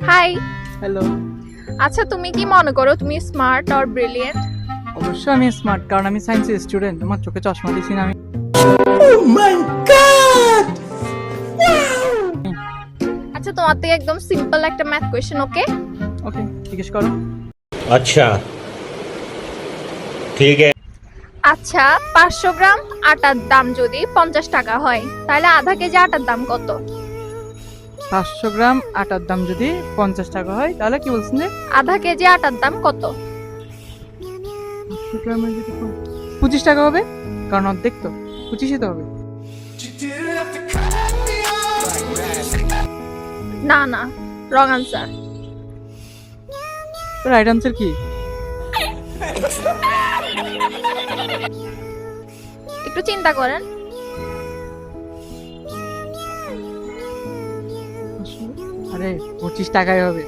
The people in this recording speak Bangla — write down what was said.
হাই। হ্যালো। আচ্ছা, তুমি কি মনে করো তুমি স্মার্ট অর ব্রিলিয়েন্ট? অবশ্যই আমি স্মার্ট, কারণ আমি সায়েন্সের স্টুডেন্ট। আমার চোখে চশমা দিছি না আমি। আচ্ছা, তোমার থেকে একদম সিম্পল একটা ম্যাথ কোয়েশ্চেন, ওকে? ওকে, জিজ্ঞেস করো। अच्छा ठीक है। আচ্ছা, 500 গ্রাম আটার দাম যদি 50 টাকা হয়, তাহলে আধা কেজি আটার দাম কত? 500 গ্রাম আটার দাম যদি 50 টাকা হয়, তাহলে কি বলছেন যে আধা কেজি আটার দাম কত? 500 গ্রামের যদি 25 টাকা হবে, কারণ অর্ধেক তো 25ই তো হবে। না না, রং আনসার। তো রাইট আনসার কি? একটু চিন্তা করেন। আরে 25 টাকায় হবে।